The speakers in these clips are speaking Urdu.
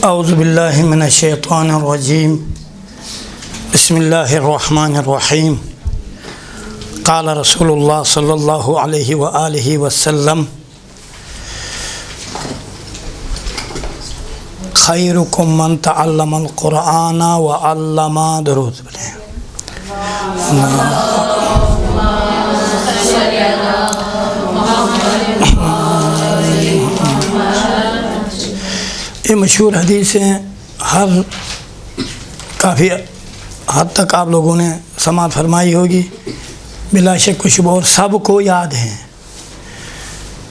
اعوذ باللہ من الشیطان الرجیم بسم اللہ الرحمن الرحیم قال رسول اللہ صلی اللہ علیہ وآلہ وسلم خیرکم من تعلم القرآن وعلم درود بلے یہ مشہور حدیث ہیں، کافی حد تک آپ لوگوں نے سماعت فرمائی ہوگی، بلا شک و شبہ اور سب کو یاد ہے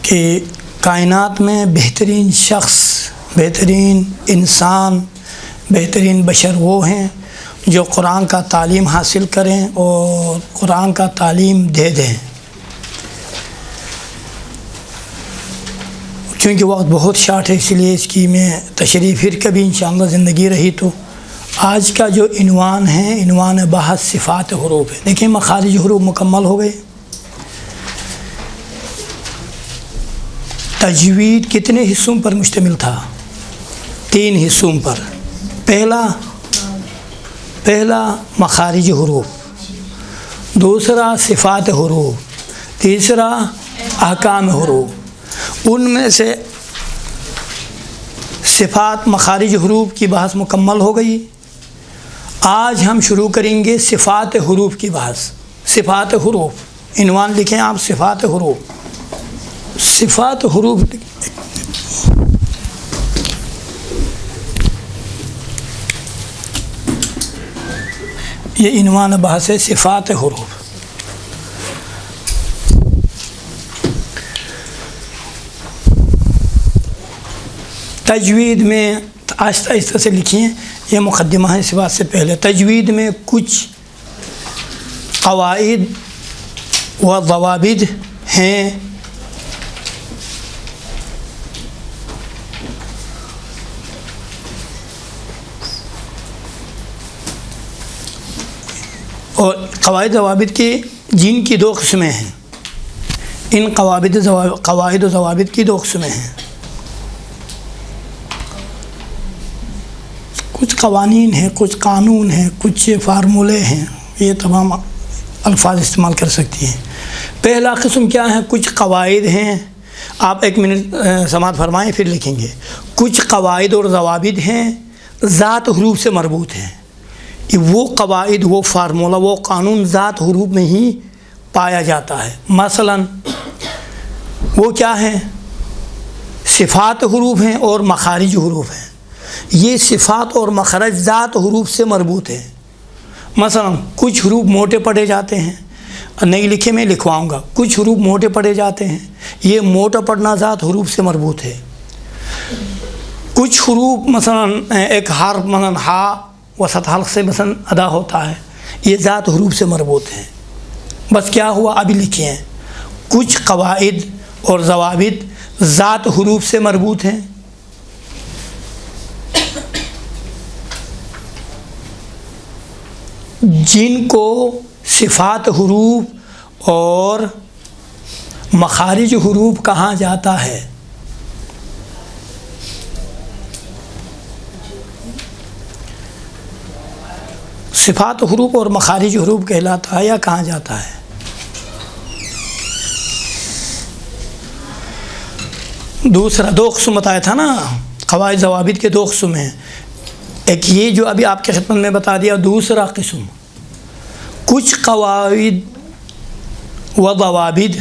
کہ کائنات میں بہترین شخص، بہترین انسان، بہترین بشر وہ ہیں جو قرآن کا تعلیم حاصل کریں اور قرآن کا تعلیم دے دیں۔ چونکہ وقت بہت شارٹ ہے اس لیے اس کی میں تشریح پھر کبھی انشاءاللہ زندگی رہی تو آج کا جو عنوان ہے، عنوان بحث صفات حروف ہے۔ دیکھیں مخارج حروف مکمل ہو گئے۔ تجوید کتنے حصوں پر مشتمل تھا؟ 3 حصوں پر۔ پہلا مخارج حروف، دوسرا صفات حروف، تیسرا احکام حروف۔ ان میں سے صفات مخارج حروف کی بحث مکمل ہو گئی۔ آج ہم شروع کریں گے صفات حروف کی بحث۔ صفات حروف عنوان لکھیں آپ، صفات حروف۔ صفات حروف یہ عنوان بحث ہے، صفات حروف۔ تجوید میں آہستہ آہستہ سے لکھیں، یہ مقدمہ ہے اس بات سے پہلے۔ تجوید میں کچھ قواعد و ضوابط ہیں اور قواعد ضوابط کی جن کی 2 قسمیں ہیں۔ ان قواعد و ضوابط کی 2 قسمیں ہیں۔ کچھ قوانین ہیں، کچھ قانون ہیں، کچھ فارمولے ہیں، یہ تمام الفاظ استعمال کر سکتی ہیں۔ پہلا قسم کیا ہے؟ کچھ قواعد ہیں، آپ 1 منٹ سماعت فرمائیں پھر لکھیں گے۔ کچھ قواعد اور ضوابط ہیں ذات حروف سے مربوط ہیں۔ وہ قواعد، وہ فارمولہ، وہ قانون ذات حروف میں ہی پایا جاتا ہے۔ مثلا وہ کیا ہیں؟ صفات حروف ہیں اور مخارج حروف ہیں۔ یہ صفات اور مخرج ذات حروف سے مربوط ہیں۔ مثلا کچھ حروف موٹے پڑھے جاتے ہیں، نہیں لکھے میں لکھواؤں گا۔ کچھ حروف موٹے پڑھے جاتے ہیں، یہ موٹا پڑھنا ذات حروف سے مربوط ہے۔ کچھ حروف مثلا ایک حرف مثلا ہا وسط حلق سے مثلا ادا ہوتا ہے، یہ ذات حروف سے مربوط ہے۔ بس کیا ہوا؟ ابھی لکھیں، کچھ قواعد اور ضوابط ذات حروف سے مربوط ہیں۔ جن کو صفات حروف اور مخارج حروف کہا جاتا ہے۔ صفات حروف اور مخارج حروف کہلاتا ہے یا کہا جاتا ہے؟ دوسرا 2 قسم بتایا تھا نا، قواعد ضوابط کے 2 قسم ہیں۔ ایک یہ جو ابھی آپ کے خدمت میں بتا دیا، دوسرا قسم کچھ قواعد و ضوابط،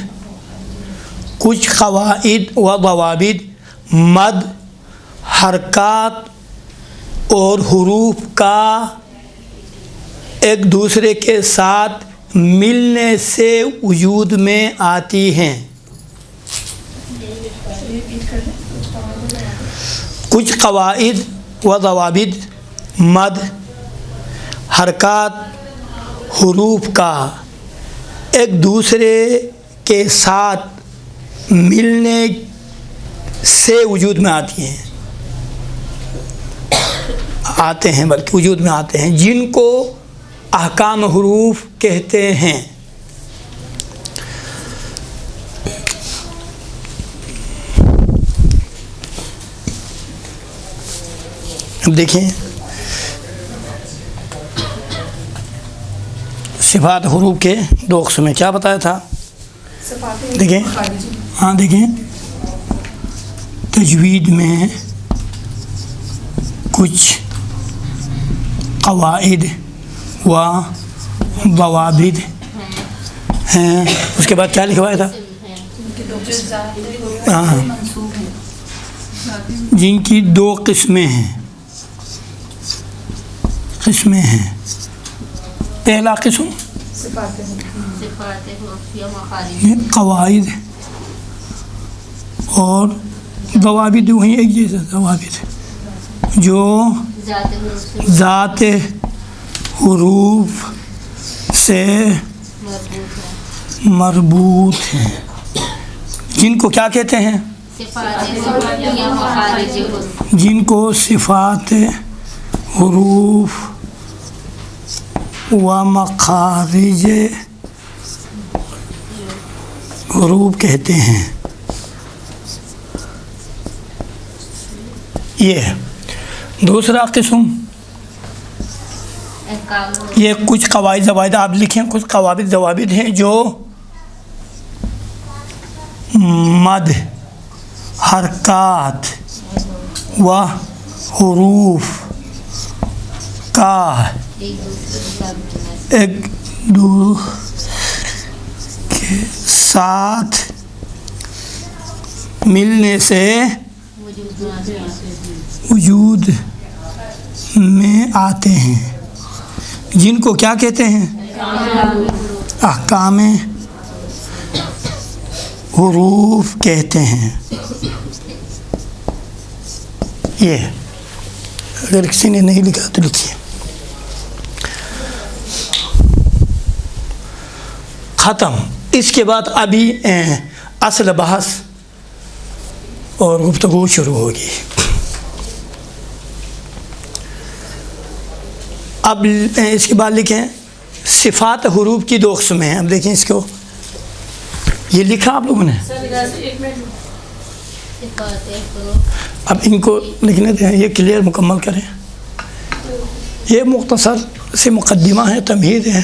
کچھ قواعد و ضوابط مد، حرکات اور حروف کا ایک دوسرے کے ساتھ ملنے سے وجود میں آتی ہیں۔ کچھ قواعد و ضوابط مد، حرکات، حروف کا ایک دوسرے کے ساتھ ملنے سے وجود میں آتے ہیں بلکہ وجود میں آتے ہیں، جن کو احکام حروف کہتے ہیں۔ اب دیکھیں صفات حروف کے دو قسم میں کیا بتایا تھا. دیکھیں ہاں دیکھیں تجوید میں کچھ قواعد و ضوابط ہیں. اس کے بعد کیا لکھوایا تھا؟ ہاں جن کی دو قسمیں ہیں. پہلا قسم قواعد اور ضوابط وہیں ایک جیسا ضوابط جو ذات حروف سے مربوط ہیں. جن کو کیا کہتے ہیں؟ جن کو صفات حروف و مخارج حروف کہتے ہیں. یہ دوسرا قسم یہ کچھ قواعد ضوابط آپ لکھیں. کچھ قواعد ضوابط ہیں جو مد حرکات و حروف کا ایک دوسرے کے ساتھ ملنے سے وجود میں آتے ہیں. جن کو کیا کہتے ہیں؟ احکام حروف کہتے ہیں. یہ اگر کسی نے نہیں لکھا تو لکھیے. ختم. اس کے بعد ابھی اصل بحث اور گفتگو شروع ہوگی. اب اس کے بعد لکھیں صفات حروف کی دو قسمیں ہیں. اب دیکھیں اس کو یہ لکھا آپ لوگوں نے. اب ان کو لکھنے دیں یہ کلیئر مکمل کریں. یہ مختصر سے مقدمہ ہے تمہید ہے.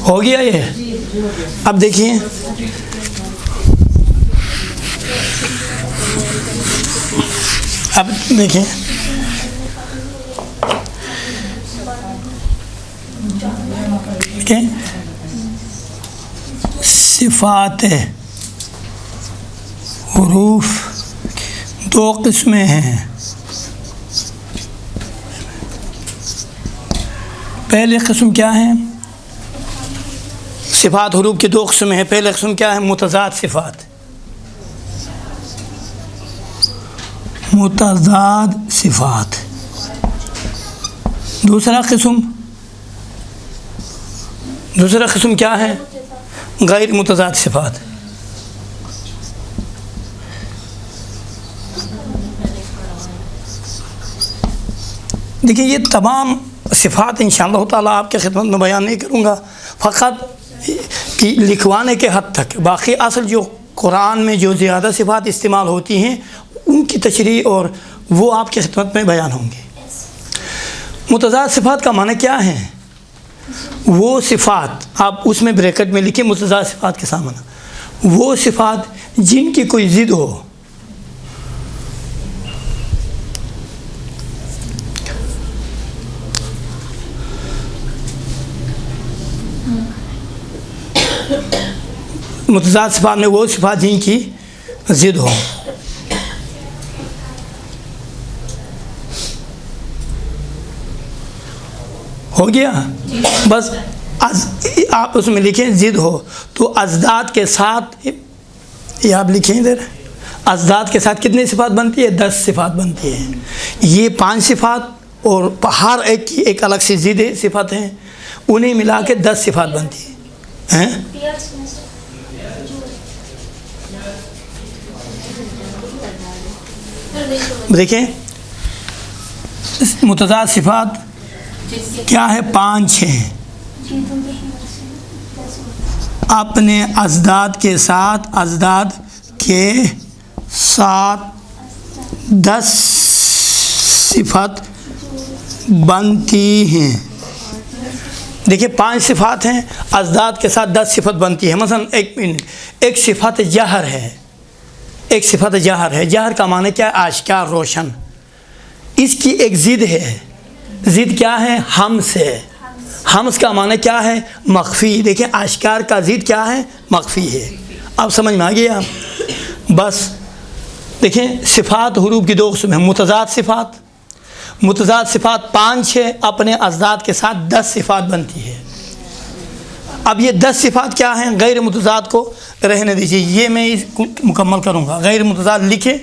ہو گیا یہ. اب دیکھیے اب دیکھیں صفات حروف دو قسمیں ہیں. پہلی قسم کیا ہے؟ صفات حروف کی دو قسمیں ہیں. پہلی قسم کیا ہے؟ متضاد صفات. متضاد صفات. دوسرا قسم کیا ہے؟ غیر متضاد صفات. دیکھیں یہ تمام صفات انشاءاللہ تعالیٰ آپ کے خدمت میں بیان نہیں کروں گا فقط کہ لکھوانے کے حد تک. باقی اصل جو قرآن میں جو زیادہ صفات استعمال ہوتی ہیں ان کی تشریح اور وہ آپ کی خدمت میں بیان ہوں گے. متضاد صفات کا معنی کیا ہے؟ وہ صفات آپ اس میں بریکٹ میں لکھیں متضاد صفات کے سامنے وہ صفات جن کی کوئی ضد ہو. متضاد صفات میں وہ صفات جن کی ضد ہو. ہو گیا بس. آپ اس میں لکھیں ضد ہو تو ازداد کے ساتھ یہ آپ لکھیں ادھر ازداد کے ساتھ کتنی صفات بنتی ہے؟ 10 صفات بنتی ہے. یہ 5 صفات اور ہر ایک کی ایک الگ سی ضد صفات ہیں انہیں ملا کے 10 صفات بنتی ہیں. دیکھیں متضاد صفات کیا ہے؟ 5 ہیں. اپنے ازداد کے ساتھ 10 صفات بنتی ہیں. دیکھیں 5 صفات ہیں، ازداد کے ساتھ 10 صفت بنتی ہے. مثلا ایک صفت جہر ہے. ایک صفت جہر ہے. جہر کا معنی کیا ہے؟ آشکار، روشن. اس کی ایک ضد ہے. ضد کیا ہے؟ ہمس ہے. ہمس کا معنی کیا ہے؟ مخفی. دیکھیں آشکار کا ضد کیا ہے؟ مخفی ہے. اب سمجھ میں آ گیا؟ بس دیکھیں صفات حروف کی 2 قسم ہیں. متضاد صفات. متضاد صفات 5 ہے، اپنے ازداد کے ساتھ 10 صفات بنتی ہے. اب یہ 10 صفات کیا ہیں؟ غیر متضاد کو رہنے دیجیے، یہ میں مکمل کروں گا. غیر متضاد لکھے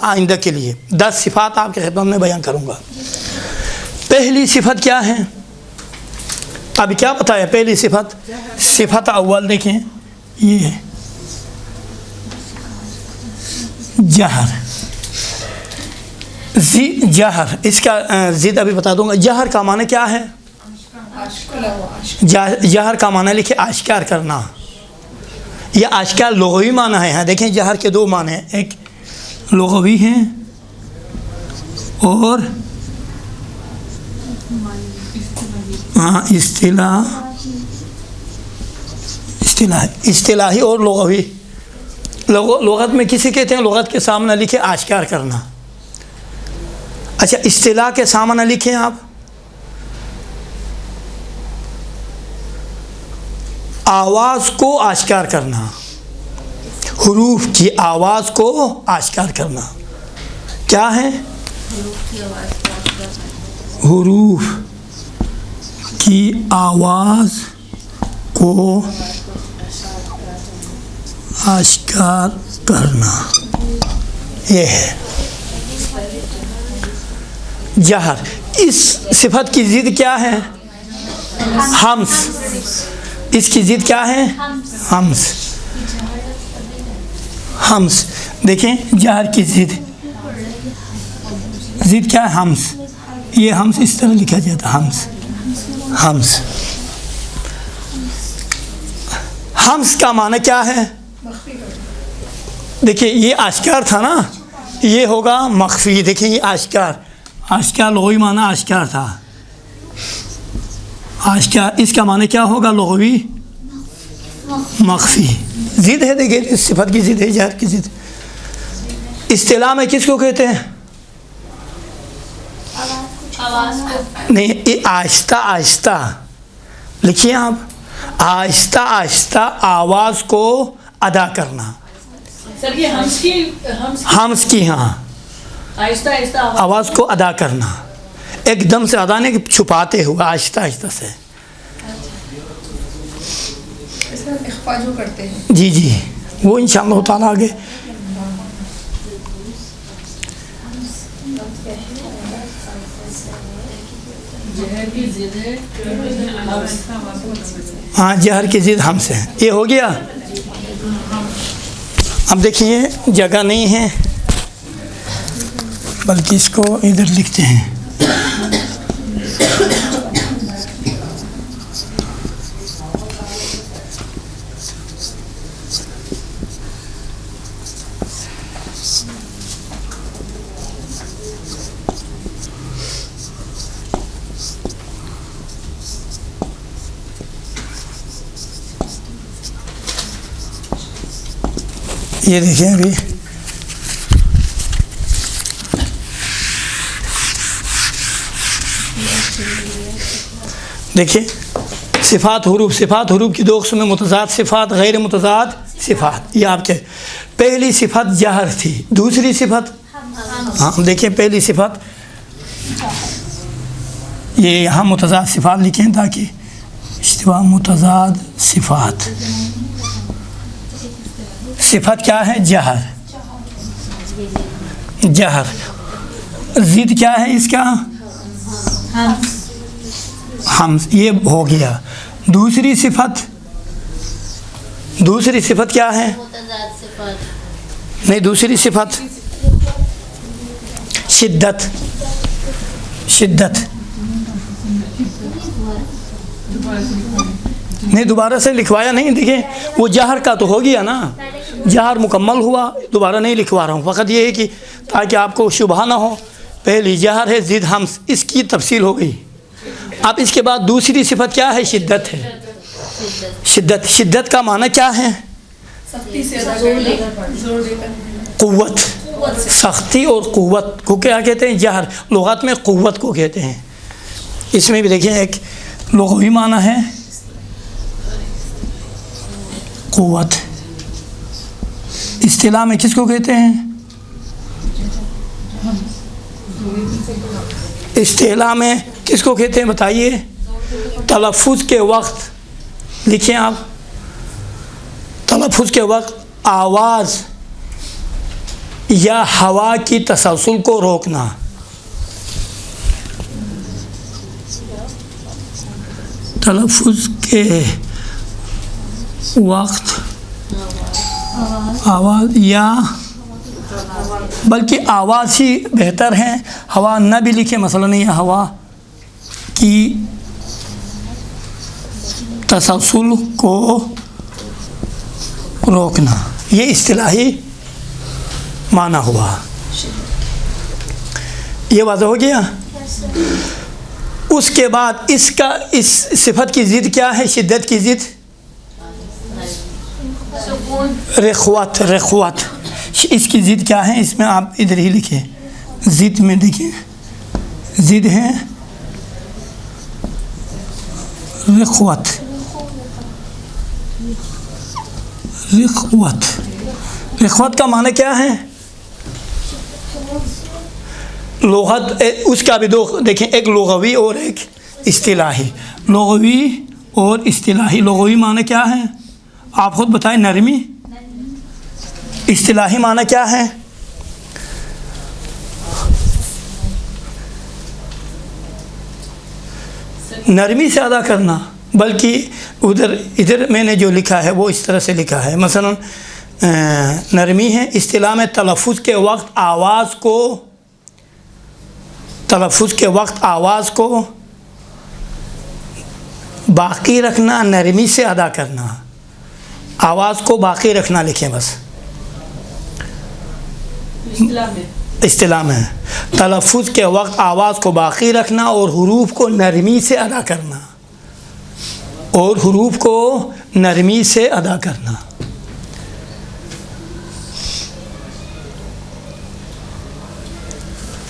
آئندہ کے لیے. 10 صفات آپ کے خدمت میں بیان کروں گا. پہلی صفت کیا ہے؟ اب کیا بتایا؟ پہلی صفت، صفت اول دیکھیں یہ جہر. جہر، اس کا ضد ابھی بتا دوں گا. جہر کا معنی کیا ہے؟ جہر کا معنی لکھے آشکار کرنا. یہ آشکار لغوی معنی ہے. دیکھیں جہر کے 2 معنی ہیں، ایک لغوی ہیں اور اصطلاحی اور لغوی. لغت میں کسی کہتے ہیں لغت کے سامنے لکھے آشکار کرنا. اچھا اصطلاح کے سامنے لکھیں آپ آواز کو آشکار کرنا. حروف کی آواز کو آشکار کرنا کیا ہے؟ حروف کی آواز کو آشکار کرنا، یہ ہے جہر. اس صفت کی ضد کیا ہے؟ ہمس. اس کی ضد کیا ہے؟ ہمس. ہمس. دیکھیں جہر کی ضد کیا ہے؟ ہمس. یہ ہمس اس طرح لکھا جاتا ہے، ہمس. ہمس. ہمس کا معنی کیا ہے؟ دیکھیں یہ آشکار تھا نا، یہ ہوگا مخفی. دیکھیں یہ آشکار، آشکار لغوی معنی آشکار تھا. آشکار اس کا معنی کیا ہوگا؟ لغوی مخفی. ضد ہے. دیکھیں اس صفت کی ضد ہے، جہر کی ضد. اصطلاح میں کس کو کہتے ہیں؟ نہیں، آہستہ آہستہ لکھیے آپ. آہستہ آہستہ آواز کو ادا کرنا. سر یہ ہمس کی ہاں آہستہ آہستہ آواز کو ادا کرنا. ایک دم سے ادا نہیں، چھپاتے ہوئے آہستہ آہستہ سے. اخفا جو کرتے ہیں. جی جی وہ انشاءاللہ تعالیٰ آگے. ہاں جہر کی ضد ہم سے. یہ ہو گیا. اب دیکھیے جگہ نہیں ہے بلکہ اس کو ادھر لکھتے ہیں. یہ دیکھیں ابھی دیکھیں صفات حروف. صفات حروف کی 2 قسم میں، متضاد صفات، غیر متضاد صفات. یہ آپ کے پہلی صفت جہر تھی. دوسری صفت ہاں دیکھیں پہلی صفت یہ یہاں متضاد صفات لکھیں تاکہ اشتباہ. متضاد صفات صفت کیا ہے؟ جہر. جہر. ضد کیا ہے اس کا؟ ہمس. یہ ہو گیا. دوسری صفت کیا ہے؟ نہیں دوسری صفت شدت، شدت نہیں دوبارہ سے لکھوایا نہیں، دیکھیں وہ جہر کا تو ہو گیا نا، جہر مکمل ہوا، دوبارہ نہیں لکھوا رہا ہوں، فقط یہ ہے کہ تاکہ آپ کو شبہ نہ ہو، پہلی جہر ہے ضد ہمس، اس کی تفصیل ہو گئی۔ اب اس کے بعد دوسری صفت کیا ہے؟ شدت ہے۔ شدت، شدت کا معنی کیا ہے؟ سختی سے ادا کرنا، زور دے کر، قوت، سختی اور قوت کو کیا کہتے ہیں؟ جہر، لغت میں قوت کو کہتے ہیں۔ اس میں بھی دیکھیں ایک لغوی معنی ہے قوت، اصطلاح میں کس کو کہتے ہیں؟ اصطلاح میں کس کو کہتے ہیں بتائیے؟ تلفظ کے وقت، لکھیں آپ، تلفظ کے وقت آواز یا ہوا کی تسلسل کو روکنا، تلفظ کے وقت آواز یا، بلکہ آواز ہی بہتر ہے، ہوا نہ بھی لکھے مسئلہ نہیں ہے، ہوا کی تسلسل کو روکنا، یہ اصطلاحی معنی ہوا۔ یہ واضح ہو گیا؟ اس کے بعد اس صفت کی ضد کیا ہے؟ شدت کی ضد رخوت، رخوت، اس کی ضد کیا ہے؟ اس میں آپ ادھر ہی لکھیں، ضد میں دیکھیں، ضد ہے رخوت، رخوت، رخوت کا معنی کیا ہے؟ لغت، اس کا بھی دو دیکھیں، ایک لغوی اور ایک اصطلاحی، لغوی اور اصطلاحی۔ لغوی معنی کیا ہے آپ خود بتائیں؟ نرمی۔ اصطلاحی معنی کیا ہے؟ نرمی سے ادا کرنا، بلکہ ادھر میں نے جو لکھا ہے وہ اس طرح سے لکھا ہے، مثلا نرمی ہے اصطلاح میں تلفظ کے وقت آواز کو، تلفظ کے وقت آواز کو باقی رکھنا، نرمی سے ادا کرنا، آواز کو باقی رکھنا لکھیں بس۔ اصطلاح میں تلفظ کے وقت آواز کو باقی رکھنا اور حروف کو نرمی سے ادا کرنا، اور حروف کو نرمی سے ادا کرنا۔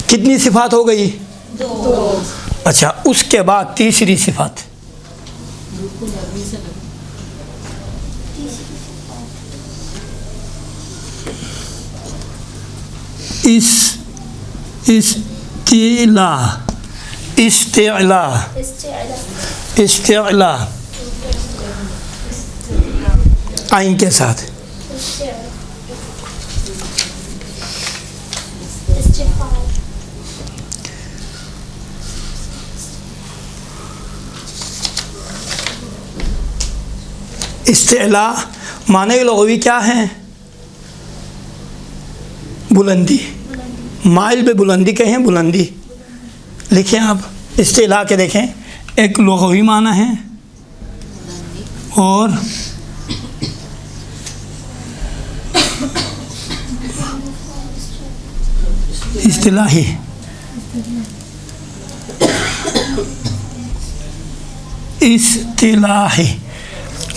کتنی صفات ہو گئی؟ 2۔ اچھا، اس کے بعد تیسری صفت، استعلاء، استعلاء، استعلاء عین کے ساتھ، استعلاء معنی لغوی کیا ہے؟ بلندی، مائل پہ بلندی کہیں، بلندی لکھیں آپ۔ استعلاء کے دیکھیں، ایک لغوی معنی ہے اور اصطلاحی۔ اصطلاحی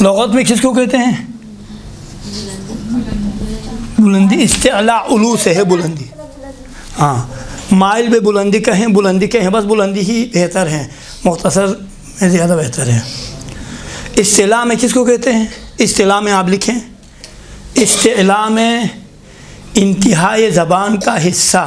لغت میں کس کو کہتے ہیں؟ بلندی۔ استعلاء علو سے ہے بلندی، ہاں، مائل پہ بلندی کہیں، بلندی کہیں، بس بلندی ہی بہتر ہے، مختصر میں زیادہ بہتر ہے۔ استعلاء میں کس کو کہتے ہیں؟ استعلاء میں آپ لکھیں، استعلاء میں انتہائی زبان کا حصہ،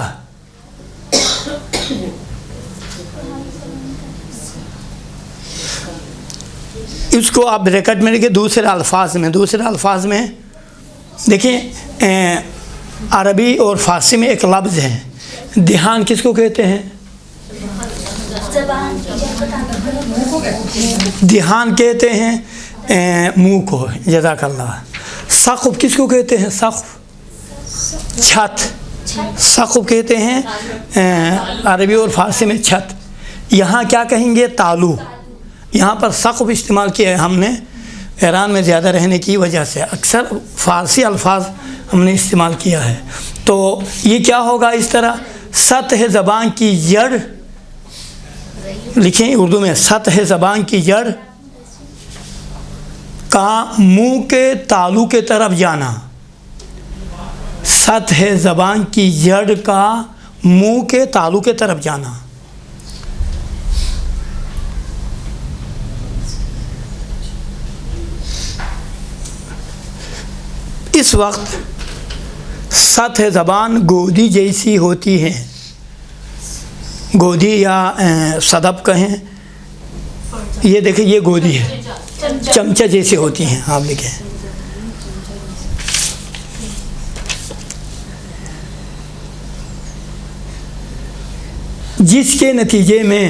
اس کو آپ بریکٹ میں لکھیں دوسرے الفاظ میں، دوسرے الفاظ میں دیکھیں، عربی اور فارسی میں ایک لفظ ہے، دھیان کس کو کہتے ہیں؟ دھیان کہتے ہیں منہ کو، جزاک اللہ۔ سقف کس کو کہتے ہیں؟ سقف چھت، سقف کہتے ہیں عربی اور فارسی میں چھت. یہاں کیا کہیں گے؟ تالو. یہاں پر سقف استعمال کیا ہے ہم نے ایران میں زیادہ رہنے کی وجہ سے، اکثر فارسی الفاظ ہم نے استعمال کیا ہے. تو یہ کیا ہوگا؟ اس طرح سطح زبان کی جڑ لکھیں اردو میں، سطح زبان کی جڑ کا منہ کے تالو کے طرف جانا. سطح زبان کی جڑ کا منہ کے تالو کے طرف جانا. اس وقت سطح زبان گودی جیسی ہوتی ہے، گودی یا صدف کہیں، یہ دیکھیں یہ گودی ہے، چمچہ جیسی ہوتی ہیں. آپ لکھیں جس کے نتیجے میں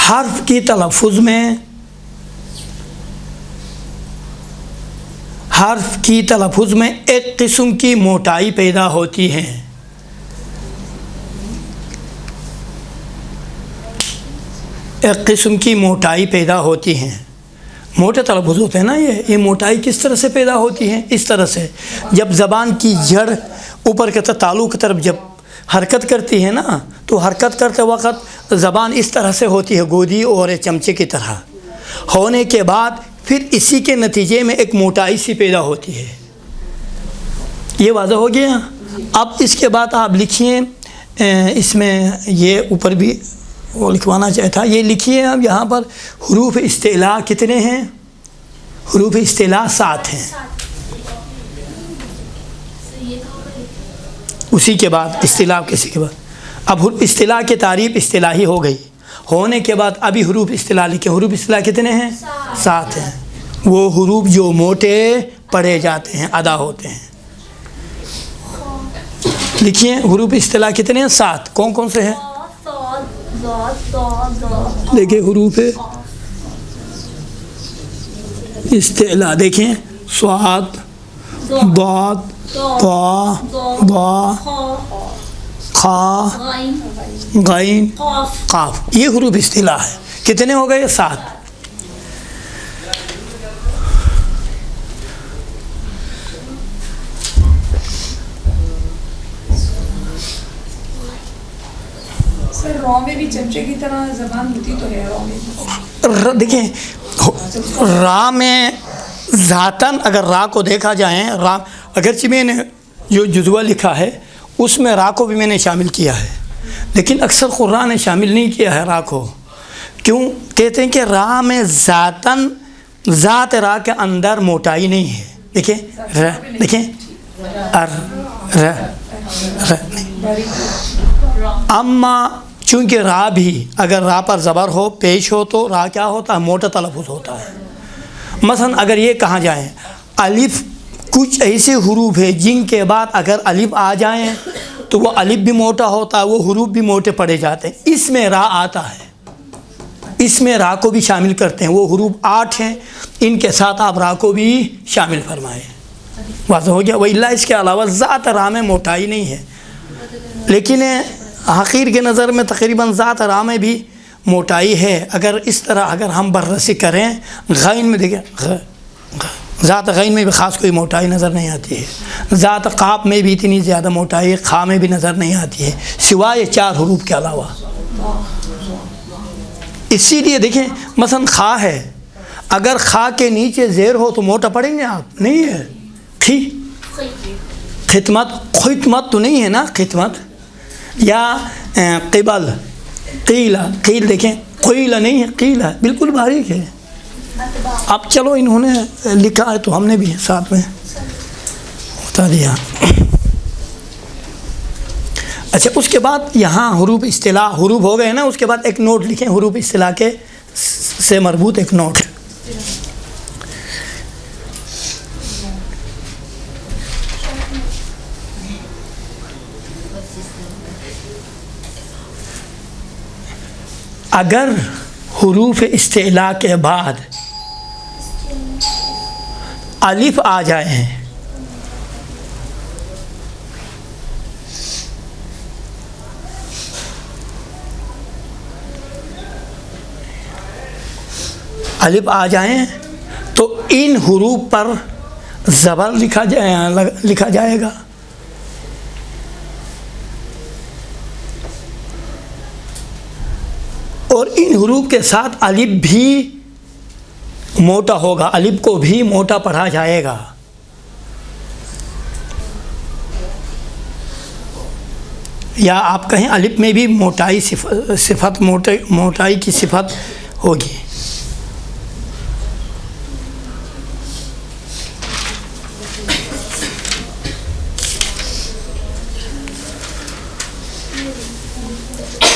حرف کی تلفظ میں ایک قسم کی موٹائی پیدا ہوتی ہے. ایک قسم کی موٹائی پیدا ہوتی ہے. موٹے تلفظ ہوتے ہیں نا، یہ موٹائی کس طرح سے پیدا ہوتی ہے؟ اس طرح سے جب زبان کی جڑ اوپر کے تالو کی طرف جب حرکت کرتی ہے نا، تو حرکت کرتے وقت زبان اس طرح سے ہوتی ہے، گودی اور چمچے کی طرح ہونے کے بعد پھر اسی کے نتیجے میں ایک موٹائی سی پیدا ہوتی ہے. یہ واضح ہو گیا. اب اس کے بعد آپ لکھیے، اس میں یہ اوپر بھی وہ لکھوانا چاہتا تھا، یہ لکھیے اب یہاں پر حروف استعلاء کتنے ہیں؟ حروف استعلاء 7 ہیں. اسی کے بعد اصطلاح کسی کے بعد اب اصطلاح کی تعریف اصطلاحی ہو گئی. ہونے کے بعد ابھی حروف اصطلاح لکھیں. حروف اصطلاح کتنے ہیں؟ 7 ہیں. وہ حروف جو موٹے پڑھے جاتے ہیں، ادا ہوتے ہیں. لکھیے حروف اصطلاح کتنے ہیں؟ 7. کون کون سے ہیں؟ دیکھیں حروف اصطلاح دیکھیں، صاد، ضاد، طا، ضا، خا، غین، قاف. یہ حروف اصطلاح ہے. کتنے ہو گئے؟ 7. سر رو میں بھی چمچے کی طرح زبان ہوتی تو ہے. رو میں دیکھیں را میں ذاتاً اگر را کو دیکھا جائے، را اگرچہ میں نے جو جزوہ لکھا ہے اس میں را کو بھی میں نے شامل کیا ہے، لیکن اکثر قراء نے شامل نہیں کیا ہے را کو. کیوں؟ کہتے ہیں کہ را میں ذاتاً ذات را کے اندر موٹائی نہیں ہے. دیکھیں دیکھیں اما چونکہ را بھی اگر را پر زبر ہو پیش ہو تو را کیا ہوتا ہے؟ موٹا تلفظ ہوتا ہے. مثلا اگر یہ کہا جائے الف، کچھ ایسے حروف ہیں جن کے بعد اگر الف آ جائیں تو وہ الف بھی موٹا ہوتا ہے، وہ حروف بھی موٹے پڑے جاتے ہیں. اس میں را آتا ہے، اس میں را کو بھی شامل کرتے ہیں. وہ حروف 8 ہیں، ان کے ساتھ آپ را کو بھی شامل فرمائیں. واضح ہو گیا. وَإِلَّا اس کے علاوہ ذات را میں موٹائی نہیں ہے، لیکن حقیر کے نظر میں تقریباً ذات را میں بھی موٹائی ہے. اگر اس طرح اگر ہم بررسی کریں، غین میں دیکھیں، ذات غین میں بھی خاص کوئی موٹائی نظر نہیں آتی ہے. ذات قاف میں بھی اتنی زیادہ موٹائی خا میں بھی نظر نہیں آتی ہے، سوائے 4 حروف کے علاوہ. اسی لیے دیکھیں مثلا خا ہے، اگر خا کے نیچے زیر ہو تو موٹا پڑیں گے آپ؟ نہیں ہے. کھی، خدمت، خدمت تو نہیں ہے نا، خدمت. یا قبل، قیلا، قیل دیکھیں قیلا نہیں ہے، قیلا بالکل باریک ہے. اب چلو انہوں نے لکھا ہے تو ہم نے بھی ساتھ میں بتا دیا. اچھا اس کے بعد یہاں حروف اصطلاح حروف ہو گئے نا، اس کے بعد ایک نوٹ لکھیں حروف اصطلاح کے سے مربوط ایک نوٹ. اگر حروف استعلاء کے بعد الف آ جائے ہیں الف آ جائیں تو ان حروف پر زبر لکھا جائے گا، اور ان حروف کے ساتھ الف بھی موٹا ہوگا، الف کو بھی موٹا پڑھا جائے گا۔ یا آپ کہیں الف میں بھی موٹائی صفت موٹائی کی صفت ہوگی۔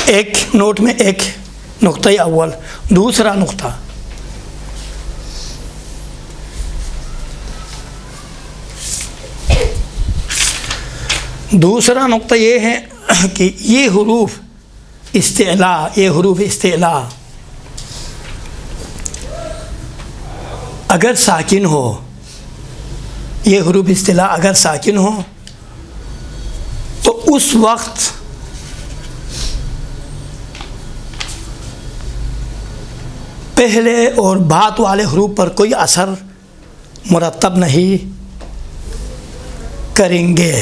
ایک نوٹ میں ایک نقطہ اول۔ دوسرا نقطہ، دوسرا نقطہ یہ ہے کہ یہ حروف استعلاء اگر ساکن ہو، یہ حروف استعلاء اگر ساکن ہو تو اس وقت پہلے اور بعد والے حروف پر کوئی اثر مرتب نہیں کریں گے،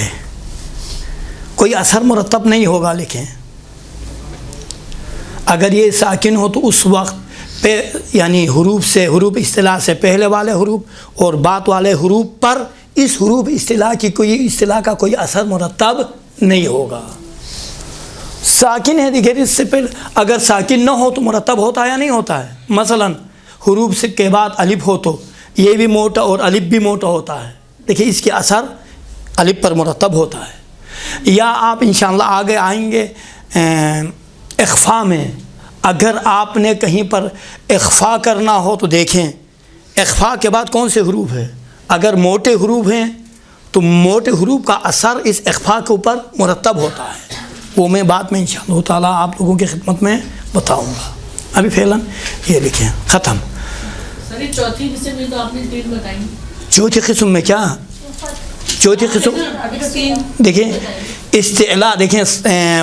کوئی اثر مرتب نہیں ہوگا۔ لکھیں اگر یہ ساکن ہو تو اس وقت یعنی حروف استعلاء سے پہلے والے حروف اور بعد والے حروف پر اس حروف استعلاء کا کوئی اثر مرتب نہیں ہوگا۔ ساکن ہے دیکھیں، اس سے پہلے اگر ساکن نہ ہو تو مرتب ہوتا یا نہیں ہوتا ہے؟ مثلا حروف کے بعد الف ہو تو یہ بھی موٹا اور الف بھی موٹا ہوتا ہے، دیکھیں اس کے اثر الف پر مرتب ہوتا ہے۔ یا آپ انشاءاللہ آگے آئیں گے اخفا میں، اگر آپ نے کہیں پر اخفا کرنا ہو تو دیکھیں اخفا کے بعد کون سے حروف ہیں، اگر موٹے حروف ہیں تو موٹے حروف کا اثر اس اخفا کے اوپر مرتب ہوتا ہے، وہ میں بعد میں انشاءاللہ تعالیٰ آپ لوگوں کی خدمت میں بتاؤں گا۔ ابھی فعلاً یہ لکھیں ختم۔ سر چوتھی قسم میں تو آپ نے 3 بتائیں، چوتھی قسم میں کیا؟ چوتھی قسم دیکھیں استعلاء، دیکھیں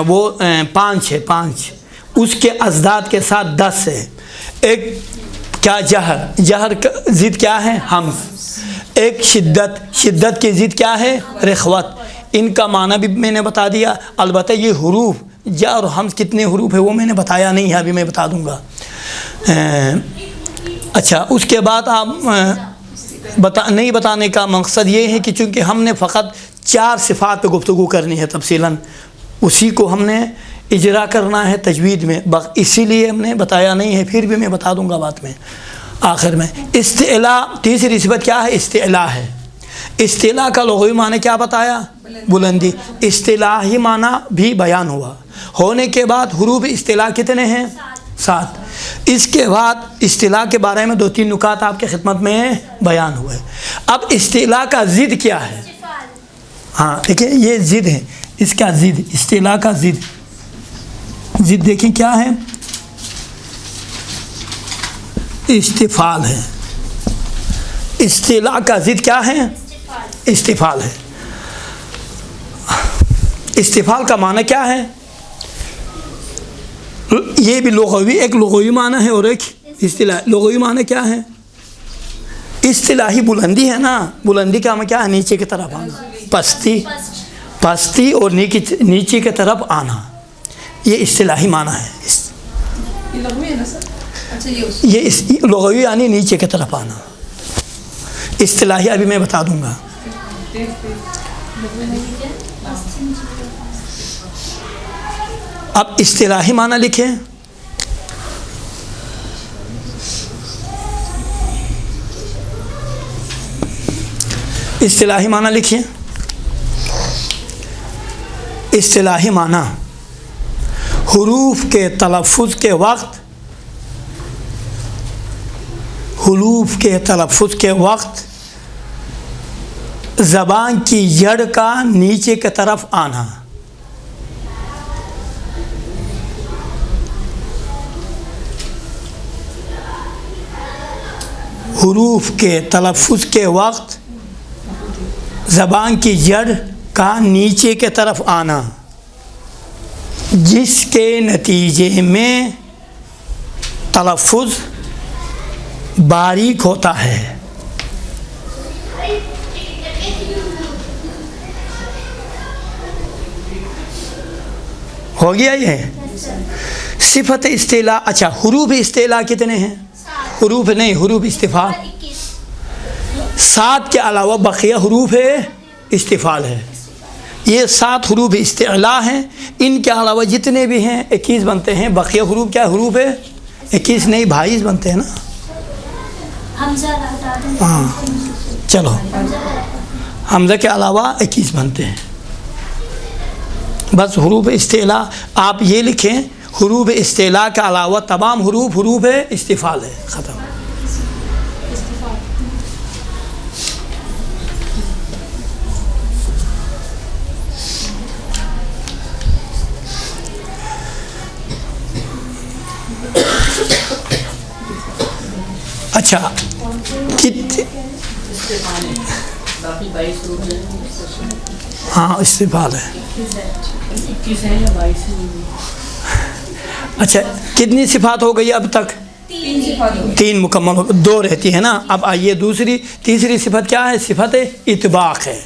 وہ 5 ہے، 5 اس کے ازداد کے ساتھ 10 ہے۔ ایک کیا؟ جہر کا ضد کیا ہے؟ حمز۔ ایک شدت کی ضد کیا ہے؟ رخوت۔ ان کا معنی بھی میں نے بتا دیا، البتہ یہ حروف جا اور حمز کتنے حروف ہے وہ میں نے بتایا نہیں ہے، ابھی میں بتا دوں گا۔ اچھا اس کے بعد آپ نہیں بتانے کا مقصد یہ ہے کہ چونکہ ہم نے فقط 4 صفات پہ گفتگو کرنی ہے تفصیلاً، اسی کو ہم نے اجرا کرنا ہے تجوید میں، اسی لیے ہم نے بتایا نہیں ہے، پھر بھی میں بتا دوں گا بعد میں آخر میں۔ استعلاء تیسری صفت کیا ہے؟ استعلاء ہے۔ استعلاء کا لغوی معنی کیا بتایا؟ بلندی۔ اصطلاحی معنی بھی بیان ہوا۔ ہونے کے بعد حروف استعلاء کتنے ہیں؟ 7۔ اس کے بعد اصطلاح کے بارے میں 2-3 نکات آپ کے خدمت میں بیان ہوئے۔ اب اصطلاح کا ضد کیا ہے؟ ہاں دیکھیں یہ ضد ہے، اس کا ضد، اصطلاح کا ضد دیکھیں کیا ہے؟ استفعال ہے۔ اصطلاح کا ضد کیا ہے؟ استفعال ہے۔ استفعال کا معنی کیا ہے؟ یہ بھی ایک لغوی معنی ہے اور ایک اصطلاحی۔ لغوی معنی کیا ہے؟ اصطلاحی بلندی ہے نا، بلندی کا معنی کیا ہے؟ نیچے کی طرف آنا، پستی اور نیچے کی طرف آنا، یہ اصطلاحی معنی ہے۔ یہ لغوی ہے نا سر؟ اچھا یہ لغوی یعنی نیچے کی طرف آنا، اصطلاحی ابھی میں بتا دوں گا۔ اب اصطلاحی معنی لکھیں۔ اصطلاحی معنی لکھیں۔ اصطلاحی معنی حروف کے تلفظ کے وقت، حروف کے تلفظ کے وقت زبان کی جڑ کا نیچے کی طرف آنا، حروف کے تلفظ کے وقت زبان کی جڑ کا نیچے کے طرف آنا، جس کے نتیجے میں تلفظ باریک ہوتا ہے۔ ہو گیا یہ صفت استعلاء۔ اچھا، حروف استعلاء کتنے ہیں؟ حروف نہیں، حروف استفعال 7 کے علاوہ بقیہ حروف استفعال ہے۔ یہ 7 حروف استعلاء ہیں، ان کے علاوہ جتنے بھی ہیں 21 بنتے ہیں۔ بقیہ حروف کیا حروف ہے؟ 21 نہیں 22 بنتے ہیں نا۔ ہاں چلو، حمزہ کے علاوہ 21 بنتے ہیں۔ بس حروف استعلاء آپ یہ لکھیں، حروف استعلاء کے علاوہ تمام حروف حروف استفعال ہے، ختم۔ اچھا باقی 22 روپ ہیں، ہاں استفعال ہے۔ 21 ہے یا 22 ہے؟ اچھا، کتنی صفات ہو گئی اب تک؟ 3 صفات ہوئی۔ 3 مکمل ہو، 2 رہتی ہے نا۔ اب آئیے تیسری صفت کیا ہے؟ صفت اطباق ہے،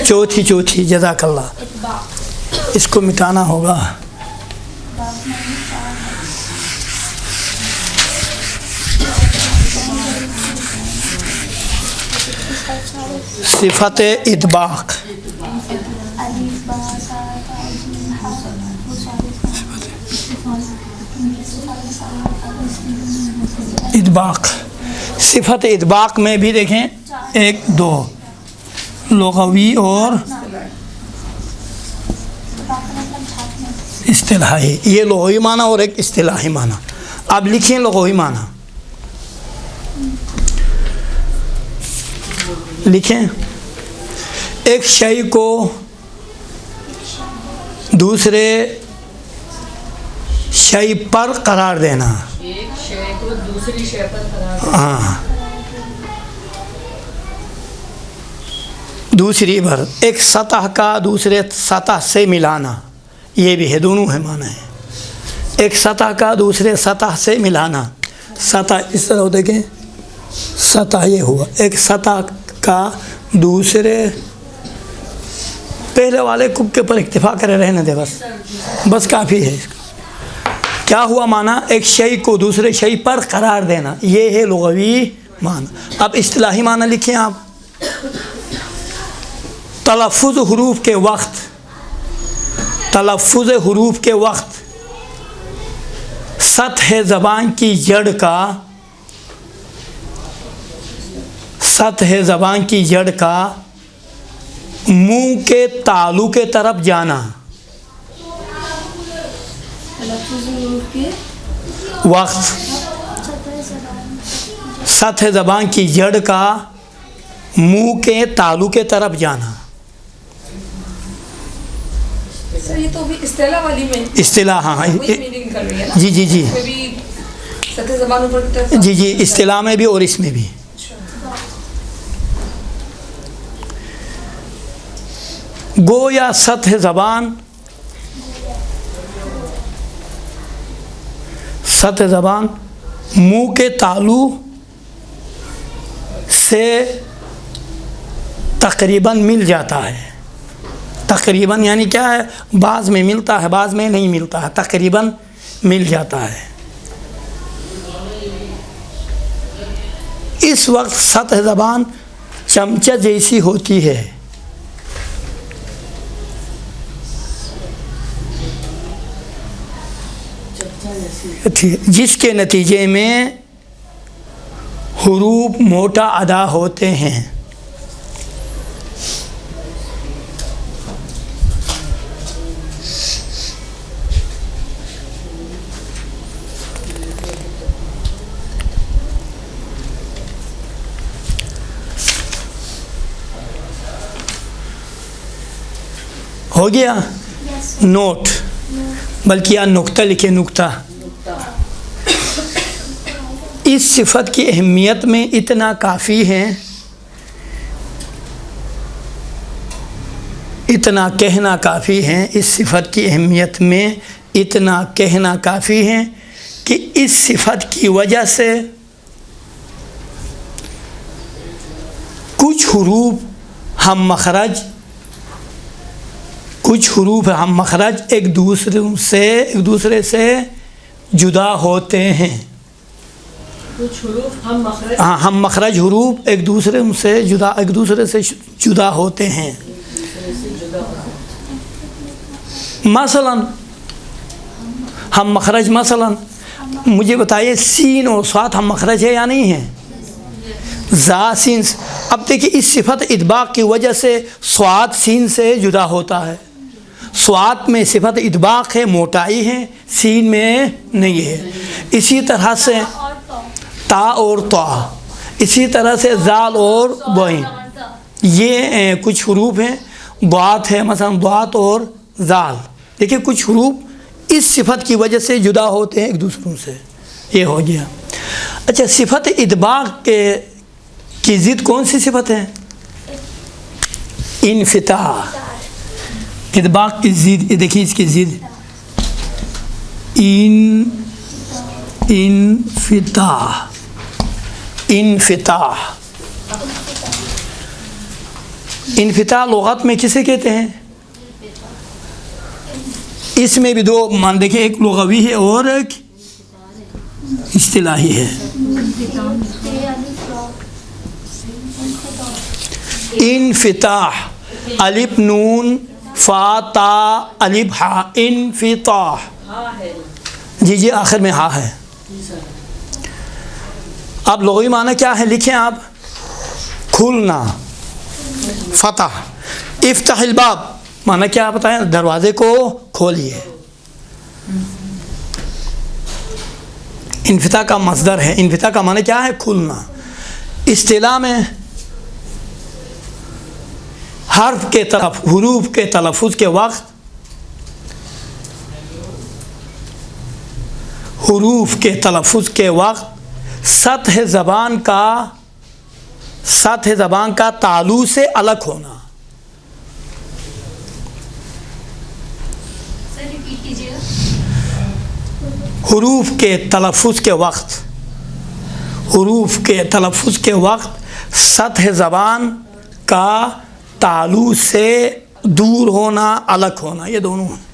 چوتھی جزاک اللہ۔ اس کو مٹانا ہوگا۔ صفت اطباق، اطباق صفت اطباق میں بھی دیکھیں 1 2 لغوی اور اصطلاحی، یہ لغوی معنی اور ایک اصطلاحی معنی۔ اب لکھیں لغوی معنی، لکھیں ایک شے کو دوسرے شے پر قرار دینا۔ ایک شے کو دوسری شے پر قرار دینا۔ ہاں، دوسری بار ایک سطح کا دوسرے سطح سے ملانا، یہ بھی ہے، دونوں ہے معنی ہے۔ ایک سطح کا دوسرے سطح سے ملانا، سطح اس طرح دیکھیں، سطح یہ ہوا، ایک سطح کا دوسرے، پہلے والے کب کے پر اکتفا کرے رہنے دے، بس کافی ہے۔ اس کا کیا ہوا معنی؟ ایک شے کو دوسرے شے پر قرار دینا، یہ ہے لغوی معنی۔ اب اصطلاحی معنی لکھیں آپ، تلفظ حروف کے وقت، تلفظ حروف کے وقت سطح زبان کی جڑ کا، سطح زبان کی جڑ کا منہ کے تالو کے طرف جانا، وقت سطح زبان کی جڑ کا منہ کے تالو کے طرف جانا۔ سر یہ تو بھی اصطلاح والی میں اصطلاح، ہاں وہی میننگ کر رہی ہے نا؟ جی جی جی اس میں بھی سطح زبان اوپر کی طرف، جی جی، اصطلاح میں بھی اور اس میں بھی۔ گویا سطح زبان، سطح زبان منہ کے تالو سے تقریباً مل جاتا ہے۔ تقریباً یعنی کیا ہے؟ بعض میں ملتا ہے، بعض میں نہیں ملتا ہے، تقریباً مل جاتا ہے۔ اس وقت سطح زبان چمچہ جیسی ہوتی ہے، جس کے نتیجے میں حروف موٹا ادا ہوتے ہیں۔ ہو گیا نوٹ، بلکہ یا نقطہ لکھے، نقطہ۔ اس صفت کی اہمیت میں اتنا کافی ہے، اتنا کہنا کافی ہے، اس صفت کی اہمیت میں اتنا کہنا کافی ہے کہ اس صفت کی وجہ سے کچھ حروف ہم مخرج ایک دوسرے سے جدا ہوتے ہیں۔ کچھ حروف ہم مخرج حروف ایک دوسرے سے جدا ہوتے ہیں۔ مثلا ہم مخرج، مثلا مجھے بتائیے سین اور صاد ہم مخرج ہے یا نہیں ہے؟ زا سین، اب دیکھیے اس صفت اطباق کی وجہ سے صاد سین سے جدا ہوتا ہے۔ صاد میں صفت اطباق ہے، موٹائی ہے، سین میں نہیں ہے۔ اسی طرح سے تا اور طا، اسی طرح سے زال اور بوئیں، یہ کچھ حروف ہیں۔ ضاد ہے، مثلا ضاد اور زال، دیکھیے کچھ حروف اس صفت کی وجہ سے جدا ہوتے ہیں ایک دوسروں سے، یہ ہو گیا۔ اچھا، صفت اطباق کی ضد کون سی صفت ہے؟ انفتاح۔ اطباق کی ضد، دیکھیے اس کی ضد انفتاح۔ انفتاح لغت میں کسے کہتے ہیں؟ اس میں بھی دو مان دیکھیں، ایک لغوی ہے اور ایک اصطلاحی ہے۔ انفتاح، الف نون فا تا الف ہا، انفتاح، جی آخر میں ہا ہے۔ اب لغوی معنی کیا ہے لکھیں آپ، کھلنا، فتح۔ افتح الباب معنی کیا بتائیں، دروازے کو کھولیے۔ انفتاح کا مصدر ہے، انفتاح کا معنی کیا ہے، کھلنا۔ اصطلاح میں حروف کے تلفظ کے وقت سطح زبان کا تالو سے الگ ہونا۔ حروف کے تلفظ کے وقت سطح زبان کا تالو سے دور ہونا، الگ ہونا، یہ دونوں ہیں۔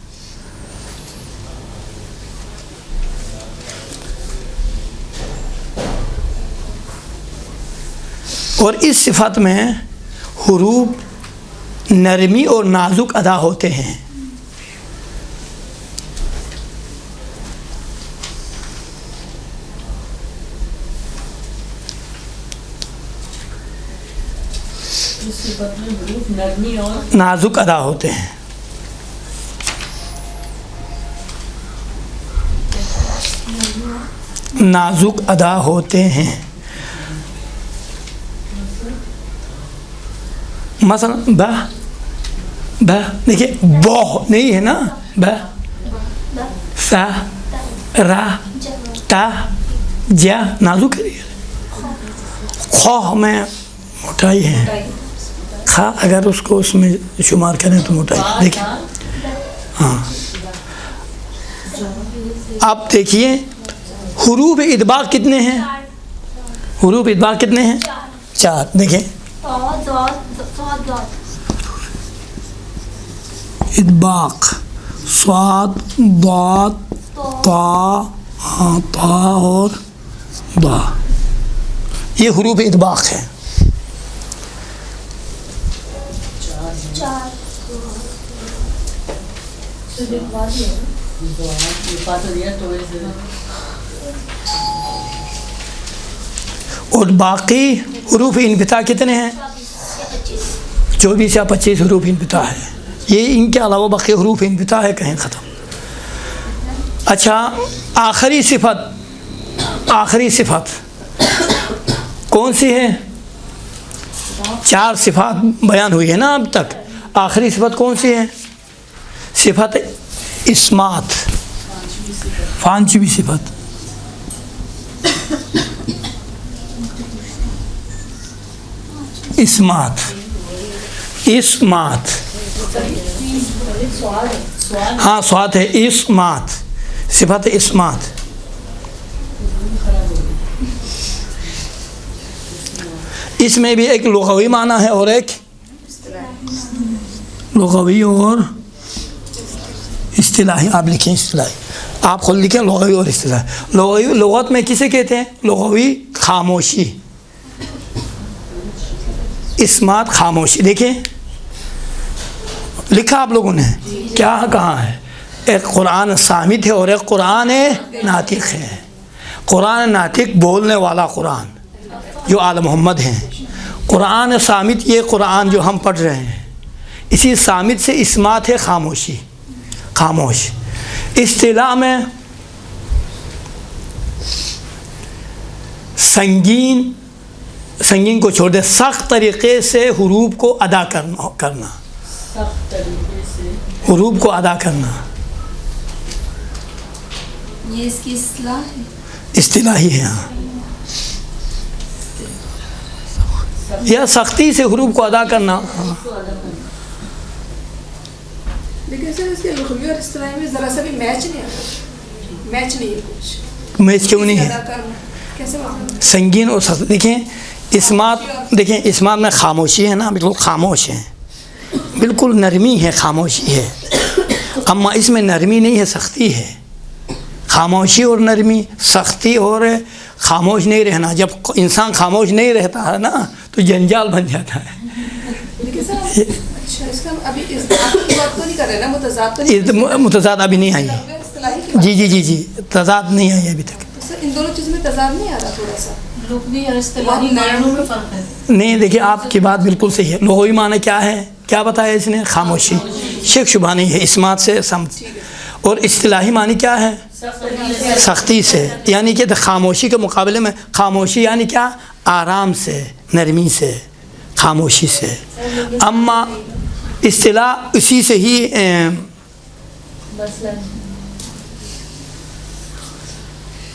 اور اس صفت میں حروف نرمی اور نازک ادا ہوتے ہیں۔ نرمی اور نازک ادا ہوتے ہیں۔ نازک ادا ہوتے ہیں، مثلا ب دیکھیے بو نہیں ہے نا، ب سا را تا جا نازک ہے، خواہ میں موٹائی ہے، کھا اگر اس کو اس میں شمار کریں تو موٹائی ہے۔ دیکھیں ہاں، آپ دیکھیے حروف اطباق کتنے ہیں، حروف اطباق کتنے ہیں، 4۔ دیکھیں اطباق صاد ضاد طا اور ضا، یہ حروف اطباق ہے۔ اور باقی حروف انفتاح کتنے ہیں، 24 یا 25 حروف انفتاح ہے۔ یہ ان کے علاوہ باقی حروف انفتاح ہے، کہیں ختم۔ اچھا، آخری صفت کون سی ہے؟ 4 صفات بیان ہوئی ہے نا اب تک، آخری صفت کون سی ہے؟ صفت اسمات، 5ویں صفت۔ اسمات، اسمات، ہاں سواد ہے، اسمات، صفت اسمات. اس میں بھی ایک لغوی معنی ہے اور ایک لغوی اور اصطلاحی. آپ لکھیں اصطلاحی، آپ خود لکھیں لغوی اور اصطلاحی. لغوی لغت میں کسے کہتے ہیں؟ لغوی خاموشی، اسمات خاموشی. دیکھیں لکھا آپ لوگوں نے کیا کہاں ہے؟ ایک قرآن صامت ہے اور ایک قرآن ناطق ہے. قرآن ناطق بولنے والا قرآن جو آل محمد ہیں. قرآن صامت یہ قرآن جو ہم پڑھ رہے ہیں، اسی صامت سے اسمات ہے خاموشی، خاموش. اصطلاح میں سنگین کو چھوڑ دے، سخت طریقے سے حروف کو ادا کرنا، سخت طریقے سے حروف کو ادا کرنا. یہ اس کی اصلاح ہے. اصطلاحی ہے ہاں. یا سختی سے حروف کو ادا کرنا. لیکن سر اس کے لغوی اور اصطلاحی میں ذرا سا بھی میچ نہیں آتا، میچ نہیں ہے کچھ. میچ کیوں نہیں ہے؟ ادا کرنا کیسے معلوم؟ سنگین اور سخت. دیکھیں اسمات، دیکھیں اسمات میں خاموشی ہے نا، بالکل خاموش ہے، بالکل نرمی ہے، خاموشی ہے. اما اس میں نرمی نہیں ہے، سختی ہے. خاموشی اور نرمی، سختی اور خاموش نہیں رہنا. جب انسان خاموش نہیں رہتا ہے نا تو جنجال بن جاتا ہے. لیکن سر اچھا اس کا ابھی اصطلاح کی بات تو نہیں کر رہے نا، متضاد تو نہیں. متضاد ابھی نہیں آئی. لغوی اور اصطلاحی کی بات. جی جی جی جی تضاد نہیں آئی ابھی تک. سر ان دونوں چیزوں میں تضاد نہیں آ رہا تھوڑا سا؟ لغوی اور اصطلاحی معنوں میں فرق ہے. نہیں دیکھیے آپ کی بات بالکل صحیح ہے. لغوی معنی کیا ہے؟ کیا بتایا اس نے؟ خاموشی، شک شبہ نہیں ہے، اسمات سے سمت. اور اصطلاحی معنی کیا ہے؟ سختی سے. یعنی کہ خاموشی کے مقابلے میں خاموشی یعنی کیا؟ آرام سے، نرمی سے، خاموشی سے. اما اصطلاح اسی سے ہی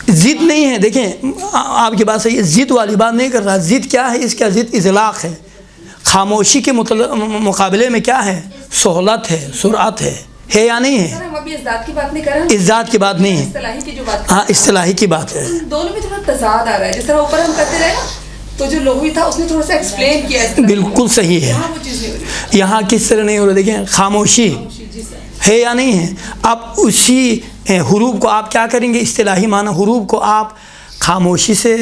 ضد نہیں ہے. دیکھیں آپ کی بات صحیح ہے، ضد والی بات نہیں کر رہا. ضد کیا ہے؟ اس کا ضد اطلاق ہے. خاموشی کے مقابلے میں کیا ہے؟ سہولت ہے، سرعت ہے یا نہیں ہے؟ سر ہم ابھی اس ذات کی بات نہیں کر رہے ہیں، اس ذات کی بات نہیں ہے، اصطلاحی کی جو بات ہاں اصطلاحی کی بات ہے. دونوں میں تھوڑا تضاد آ رہا ہے. جس طرح اوپر ہم کرتے رہے نا تو جو لغوی تھا اس نے تھوڑا سا ایکسپلین کیا ہے. بالکل صحیح ہے. یہاں وہ چیز نہیں ہو رہی. یہاں کس طرح نہیں ہو رہا؟ دیکھیں خاموشی جی سر. ہے یا نہیں ہے. اب اسی حروف کو آپ کیا کریں گے؟ اصطلاحی معنی حروف کو آپ خاموشی سے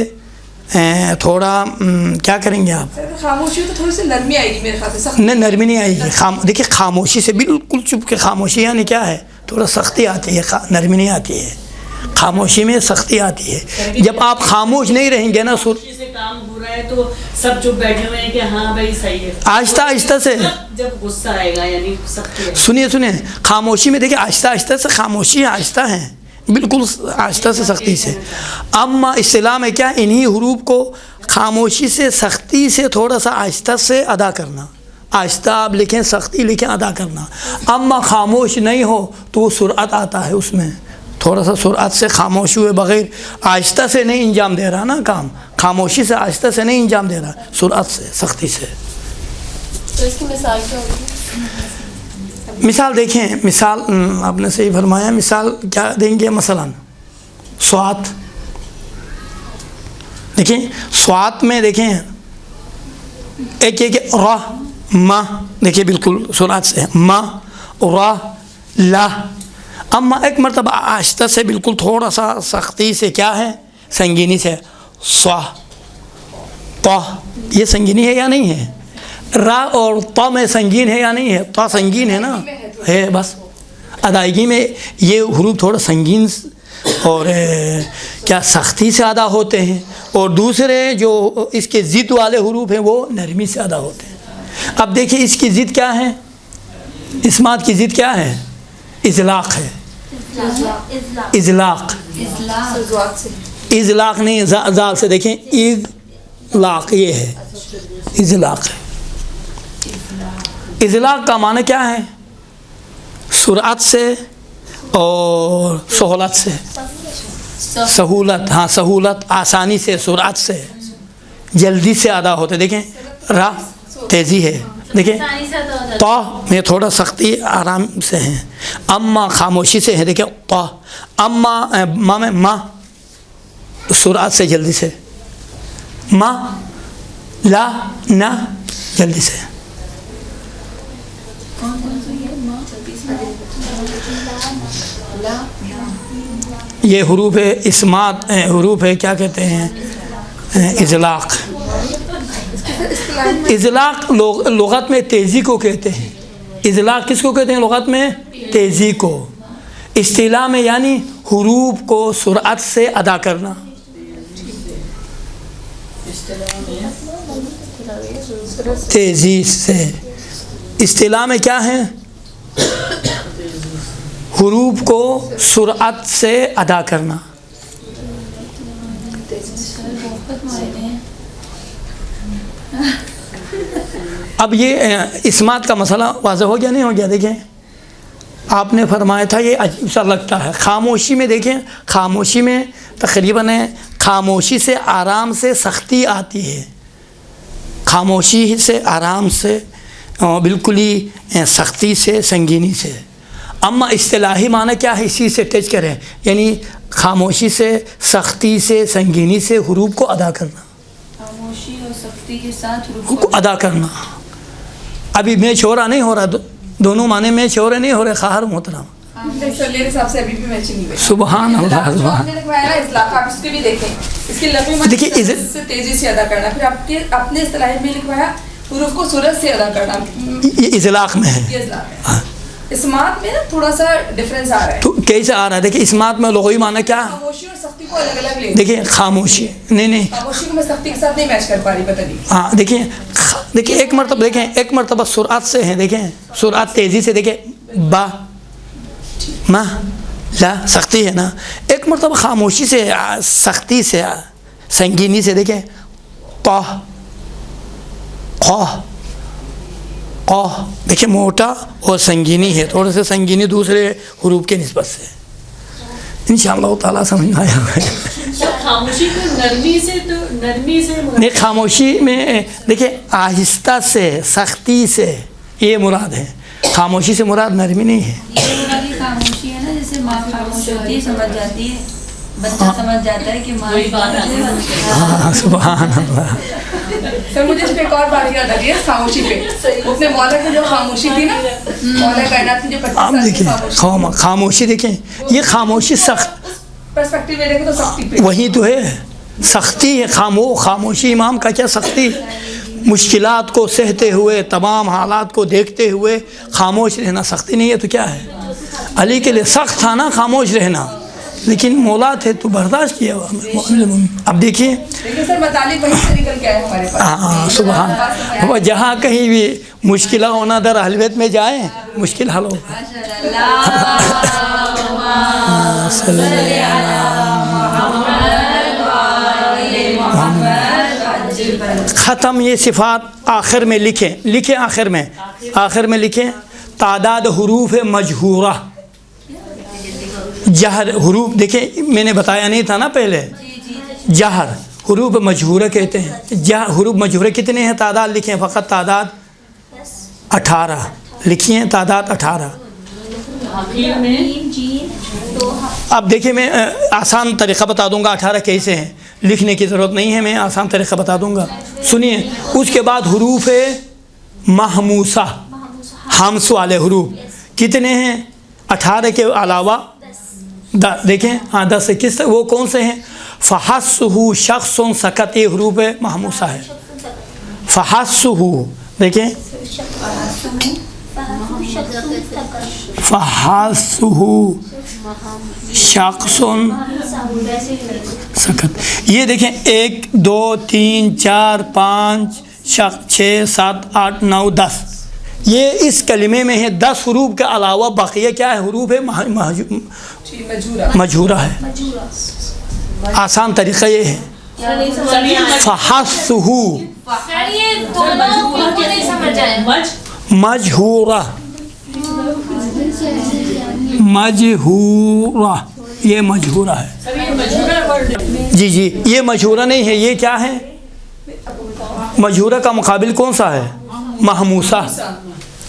تھوڑا کیا کریں گے آپ؟ سر خاموشی ہو تو تھوڑی سی نرمی آئے گی میرے خیال سے. سخت نہیں نرمی نہیں آئے گی. دیکھیے خاموشی سے بالکل چپ کے، خاموشی یعنی کیا ہے؟ تھوڑا سختی آتی ہے، نرمی نہیں آتی ہے. خاموشی میں سختی آتی ہے. جب آپ خاموش نہیں رہیں گے نا، خاموشی سے کام ہو رہا ہے تو سب چپ بیٹھے ہوئے ہیں کہ ہاں بھائی صحیح ہے. آہستہ آہستہ سے جب غصہ آئے گا یعنی سختی ہے. سنیے خاموشی میں دیکھیں آہستہ آہستہ سے، خاموشی آہستہ ہے، بالکل آہستہ سے، سختی سے. اما اصطلاح میں کیا؟ انہی حروف کو خاموشی سے، سختی سے، تھوڑا سا آہستہ سے ادا کرنا. آہستہ آپ لکھیں، سختی لکھیں، ادا کرنا. اما خاموش نہیں ہو تو وہ سرعت آتا ہے اس میں، تھوڑا سا سرعت سے، خاموش ہوئے بغیر آہستہ سے نہیں انجام دے رہا نا کام. خاموشی سے، آہستہ سے نہیں انجام دے رہا، سرعت سے، سختی سے. تو اس کی مثال کیا ہوگی؟ مثال دیکھیں، مثال آپ نے صحیح فرمایا. مثال کیا دیں گے؟ مثلاً سوات. دیکھیں سوات میں دیکھیں ایک یہ کہ را، ما، دیکھیں بالکل سرعت سے، ما، را، لا. اما ایک مرتبہ آہستہ سے، بالکل تھوڑا سا سختی سے، کیا ہے؟ سنگینی سے، صا، طا. یہ سنگینی ہے یا نہیں ہے؟ را اور طا میں سنگین ہے یا نہیں ہے؟ طا سنگین ہے نا، ہے. بس ادائیگی میں یہ حروف تھوڑا سنگین اور کیا سختی سے ادا ہوتے ہیں، اور دوسرے جو اس کے ضد والے حروف ہیں وہ نرمی سے ادا ہوتے ہیں. اب دیکھیں اس کی ضد کیا ہے؟ اسمات کی ضد کیا ہے؟ اطلاق ہے. اطلاق، اطلاق نہیں، زال سے دیکھیں، اطلاق یہ ہے، اطلاق ہے. اطلاق کا معنی کیا ہے؟ سرعت سے اور سہولت سے. سہولت، ہاں سہولت، آسانی سے، سرعت سے، جلدی سے ادا ہوتے. دیکھیں را تیزی ہے. دیکھیں تو میں تھوڑا سختی آرام سے ہیں. اما خاموشی سے ہے. دیکھیں تو اما ماں میں ماں سرعت سے جلدی سے. ما لا نا جلدی سے. یہ حروف اسمات حروف ہے کیا کہتے ہیں اطلاق. اطلاق لغت میں تیزی کو کہتے ہیں. اطلاق کس کو کہتے ہیں لغت میں؟ تیزی کو. اصطلاح میں یعنی حروف کو سرعت سے ادا کرنا. تیزی سے. اصطلاح میں کیا ہے؟ حروف کو سرعت سے ادا کرنا. اب یہ اسمات کا مسئلہ واضح ہو گیا نہیں ہو گیا؟ دیکھیں آپ نے فرمایا تھا یہ عجیب سا لگتا ہے. خاموشی میں دیکھیں خاموشی میں تقریباً خاموشی سے آرام سے سختی آتی ہے. خاموشی سے آرام سے بالکل ہی سختی سے سنگینی سے. اما اصطلاحی معنی کیا ہے اسی سے ٹچ کریں یعنی خاموشی سے سختی سے سنگینی سے حروف کو ادا کرنا. خاموشی اور سختی کے ساتھ حروف کو ادا کرنا. ابھی میچ ہو رہا نہیں ہو رہا دونوں معنی میچ ہو رہے نہیں ہو رہے خواہر محترم. میرے حساب سے ابھی بھی میچ نہیں ہوئی. سبحان اللہ سبحان. دیکھیے تیزی سے ادا کرنا. پھر آپ کے اپنے اصطلاح میں لکھوایا حروف کو سرعت سے ادا کرنا. یہ اطلاق میں ہے. اسمات میں نا تھوڑا سا ڈفرینس آ رہا ہے. تو کیسے آ رہا ہے؟ دیکھیں اسمات میں لغوی معنی کیا ہے؟ خاموشی اور سختی کو الگ الگ لے. دیکھیں خاموشی نہیں خاموشی کو میں سختی کے ساتھ نہیں میچ کر پا رہی. پتہ نہیں. ہاں دیکھیں ایک مرتبہ سرعت سے ہیں. دیکھیں سرعت تیزی سے. دیکھیں با ما لا سختی ہے نا. ایک مرتبہ خاموشی سے سختی سے سنگینی سے. دیکھیں تو قاف دیکھیں موٹا اور سنگینی ہے. تھوڑے سے سنگینی دوسرے حروف کے نسبت سے. انشاءاللہ تعالیٰ سمجھ میں آیا ہے. خاموشی کو نرمی سے تو نرمی سے نہیں خاموشی میں دیکھیں آہستہ سے سختی سے یہ مراد ہے. خاموشی سے مراد نرمی نہیں ہے. یہ خاموشی ہے نا جیسے ماں خاموش ہوتی ہے سمجھ جاتی ہے بچہ سمجھ جاتا ہے کہ ماں وہی بات آتی ہے. ہاں سبحان اللہ. سر مجھے اس پہ ایک اور بات یاد آ رہی ہے خاموشی پہ. اپنے مولا کی جو خاموشی تھی نا مولا کائنات کی جو 25 آپ سال کی دیکھیں خاموشی دیکھیں یہ خاموشی سخت پرسپیکٹیو میں دیکھیں تو سختی پہ وہی تو ہے سختی ہے. خاموشی امام کا کیا سختی. مشکلات کو سہتے ہوئے تمام حالات کو دیکھتے ہوئے خاموش رہنا سختی نہیں ہے تو کیا ہے. علی کے لیے سخت تھا نا خاموش رہنا لیکن مولا تھے تو برداشت کیا. اب دیکھیے سر مطالب وہیں سے نکل کے آئے ہمارے پاس. ہاں سبحان. جہاں کہیں بھی مشکل ہونا در اہل بیت میں جائیں مشکل حل ہوگا. ختم. یہ صفات آخر میں لکھیں آخر میں لکھیں تعداد حروف مجہورہ. جہر حروف دیکھیں میں نے بتایا نہیں تھا نا پہلے. جہر حروف مجہورہ کہتے ہیں. حروف مجہورہ کتنے ہیں تعداد لکھیں. فقط تعداد 18 لکھیے. تعداد 18. اب دیکھیں میں آسان طریقہ بتا دوں گا 18 کیسے ہیں. لکھنے کی ضرورت نہیں ہے میں آسان طریقہ بتا دوں گا. سنیے اس کے بعد حروف محموسہ ہمس والے حروف کتنے ہیں 18 کے علاوہ دیکھیں ہاں 10 سے کس وہ کون سے ہیں. فحسہ شخص سکت یہ حروف محموسہ ہے. فحسہ دیکھیں فحسہ شخص سکت. یہ دیکھیں 1 2 3 4 5 6 7 8 9 10 یہ اس کلمے میں ہے. 10 حروف کے علاوہ بقیہ کیا ہے حروف ہے مجہورہ ہے. آسان طریقہ یہ ہے فحسہ مجہورہ یہ مجہورہ ہے. جی یہ مجہورہ نہیں ہے. یہ کیا ہے مجہورہ کا مقابل کون سا ہے؟ محموسہ.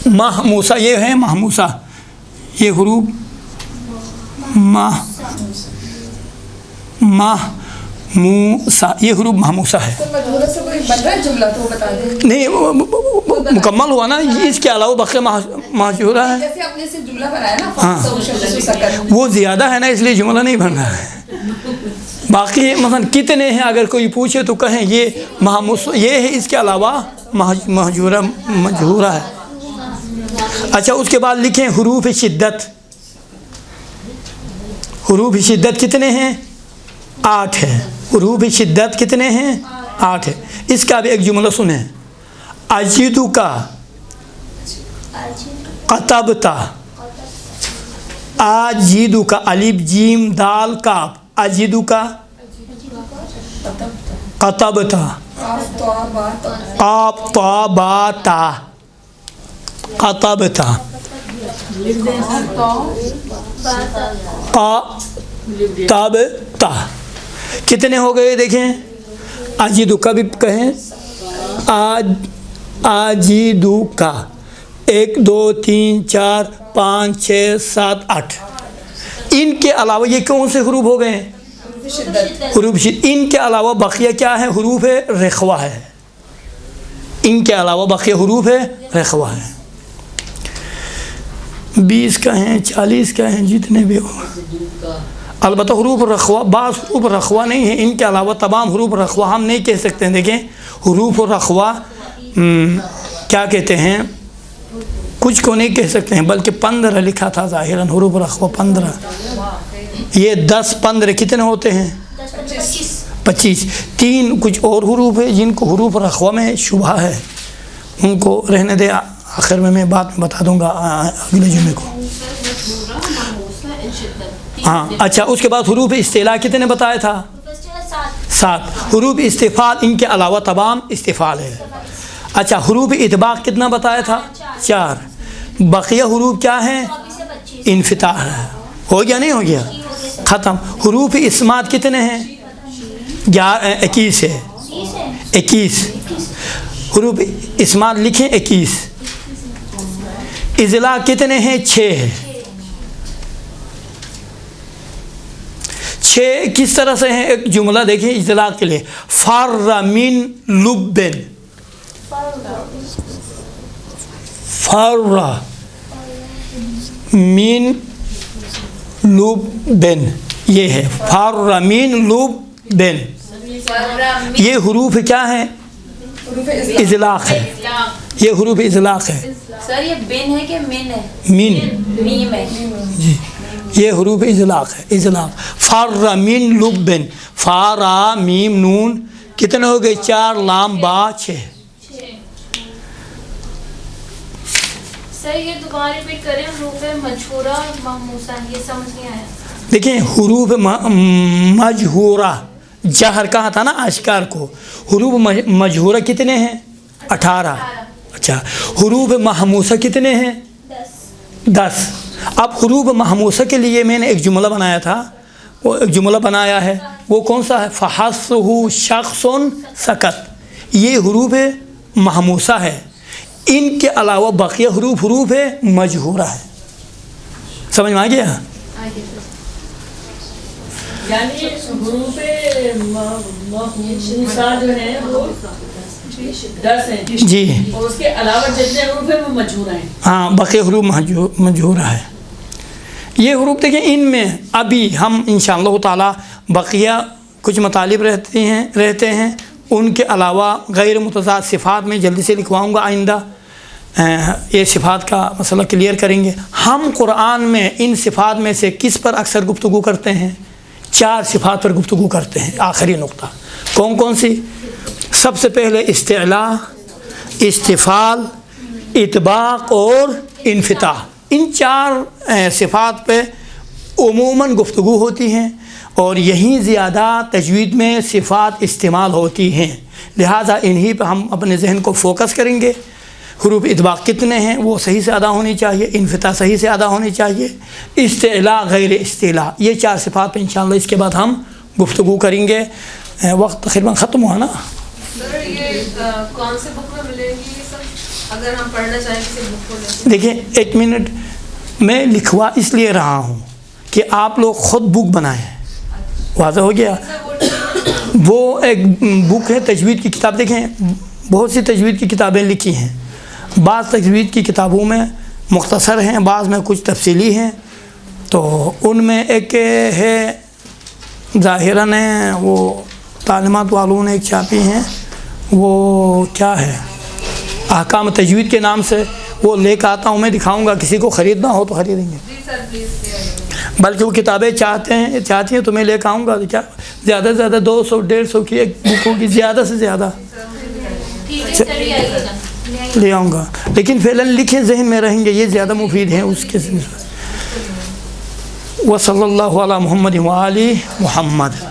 محموسہ یہ ہے محموسہ. یہ حروف محموسہ، یہ حروف محموسہ ہے. مجہورہ سے کوئی بن رہا ہے جملہ تو وہ بتا دیں. نہیں مکمل ہوا نا. اس کے علاوہ بقیہ مجہورہ ہے. جیسے آپ نے صرف جملہ بنایا نا ہاں سکت، وہ زیادہ ہے نا، اس لیے جملہ نہیں بن رہا ہے. باقی مثلا کتنے ہیں اگر کوئی پوچھے تو کہیں یہ محموس یہ ہے، اس کے علاوہ مجہورہ ہے. اچھا اس کے بعد لکھیں حروف شدت. حروف شدت کتنے ہیں؟ 8 ہے. حروف شدت کتنے ہیں؟ 8 ہے. اس کا بھی ایک جملہ سنیں. اجیدو کا قطبتا، اجیدو کا الف جیم دال کاف، اجیدو کا قطبتا، قاف طا با تا، قطبتا، قطبتا. کتنے ہو گئے دیکھیں. اجیدو کا بھی کہیں. اجیدو کا 1 2 3 4 5 6 7 8. ان کے علاوہ یہ کون سے حروف ہو گئے ہیں؟ حروف شدت. ان کے علاوہ بقیہ کیا ہے؟ حروف رخوہ ہے. ان کے علاوہ بقیہ حروف رخوہ ہے. 20 کا ہیں 40 کا ہیں جتنے بھی ہو. البتہ حروف رخوہ بعض حروف رخوہ نہیں ہیں. ان کے علاوہ تمام حروف رخوہ ہم نہیں کہہ سکتے ہیں. دیکھیں حروف رخوہ کیا کہتے ہیں، کچھ کو نہیں کہہ سکتے ہیں، بلکہ 15 لکھا تھا ظاہراً حروف رخوہ 15. یہ 10 15 کتنے ہوتے ہیں؟ 25. 3 کچھ اور حروف ہے جن کو حروف رخوہ میں شبہ ہے، ان کو رہنے دے. آخر میں بعد میں بتا دوں گا اگلے جمعے کو. ہاں اچھا اس کے بعد حروف استعلاء کتنے بتایا تھا؟ 7. حروف استفعال ان کے علاوہ تمام استفعال ہے. اچھا حروف اطباق کتنا بتایا تھا؟ 4. بقیہ حروف کیا ہیں؟ انفتاح ہے. ہو گیا نہیں ہو گیا؟ ختم. حروف اسمات کتنے ہیں؟ 21 ہے. 21 حروف اسمات لکھیں 21. اضلاع کتنے ہیں؟ 6 ہے. 6 کس طرح سے ہیں؟ ایک جملہ دیکھیں اضلاع کے لیے. فر من لبن، فر من لبن، یہ ہے فر من لبن. یہ حروف کیا ہیں؟ اضلاق ہے. یہ حروف اضلاق ہے. سر یہ بن ہے کہ من ہے؟ من میم ہے. جی یہ حروف اضلاق ہے. اضلاق. فر من لبن، فارا میم نون کتنے ہو گئے؟ 4 لام با 6. سر یہ دوبارہ ریپیٹ کریں. حروف مجہورہ محموسہ، یہ سمجھ نہیں آیا. دیکھیں حروف مجہورہ جہر کہا تھا نا اشکار کو. حروف مجہورہ کتنے ہیں؟ 18. اچھا حروف محموسہ کتنے ہیں؟ 10. اب حروف محموسہ کے لیے میں نے ایک جملہ بنایا تھا، وہ ایک جملہ بنایا ہے، وہ کون سا ہے؟ فحسہ شخص سکت. یہ حروف محموسہ ہے. ان کے علاوہ بقیہ حروف مجہورہ ہے. سمجھ میں آ گیا؟ یعنی حروف محموسہ جو ہیں وہ 10 ہیں جی، اور اس کے علاوہ جتنے حروف ہیں وہ مجہورہ ہیں. ہاں بقیہ حروف مجہورہ ہے. یہ حروف دیکھیں ان میں ابھی ہم انشاءاللہ تعالی بقیہ کچھ مطالب رہتے ہیں. ان کے علاوہ غیر متضاد صفات میں جلدی سے لکھواؤں گا. آئندہ یہ صفات کا مسئلہ کلیئر کریں گے. ہم قرآن میں ان صفات میں سے کس پر اکثر گفتگو کرتے ہیں؟ 4 صفات پر گفتگو کرتے ہیں. آخری نقطہ کون کون سی؟ سب سے پہلے استعلاء، استفعال، اطباق اور انفتاح. ان 4 صفات پہ عموماً گفتگو ہوتی ہیں اور یہیں زیادہ تجوید میں صفات استعمال ہوتی ہیں. لہٰذا انہی پہ ہم اپنے ذہن کو فوکس کریں گے. حروف اطباق کتنے ہیں وہ صحیح سے ادا ہونی چاہیے، انفتاح صحیح سے ادا ہونی چاہیے، استعلاء غیر استعلاء، یہ 4 صفات پہ انشاءاللہ اس کے بعد ہم گفتگو کریں گے. وقت تقریباً ختم ہوا نا. سر یہ کون سے بک میں ملیں گی یہ سب اگر ہم پڑھنا چاہیں کسی بک کو لے کے؟ دیکھیں ایک منٹ، میں لکھوا اس لیے رہا ہوں کہ آپ لوگ خود بک بنائیں. واضح ہو گیا؟ وہ ایک بک ہے تجوید کی کتاب. دیکھیں بہت سی تجوید کی کتابیں لکھی ہیں، بعض تجوید کی کتابوں میں مختصر ہیں، بعض میں کچھ تفصیلی ہیں. تو ان میں ایک ہے ظاہراً وہ تعلیمات والوں نے ایک چھاپی ہیں، وہ کیا ہے احکام تجوید کے نام سے، وہ لے کے آتا ہوں، میں دکھاؤں گا، کسی کو خریدنا ہو تو خریدیں گے. جی سر پلیز. بلکہ وہ کتابیں چاہتی ہیں تو میں لے کے آؤں گا. کیا زیادہ سے زیادہ 200-150 کی ایک بک ہوگی، زیادہ سے زیادہ ٹھیک ہے سر یہ آئیے گا. لے آؤں گا، لیکن فعلاً لکھیں ذہن میں رہیں گے، یہ زیادہ مفید ہیں اس کے. وصلی اللہ علی محمد وآلہ محمد.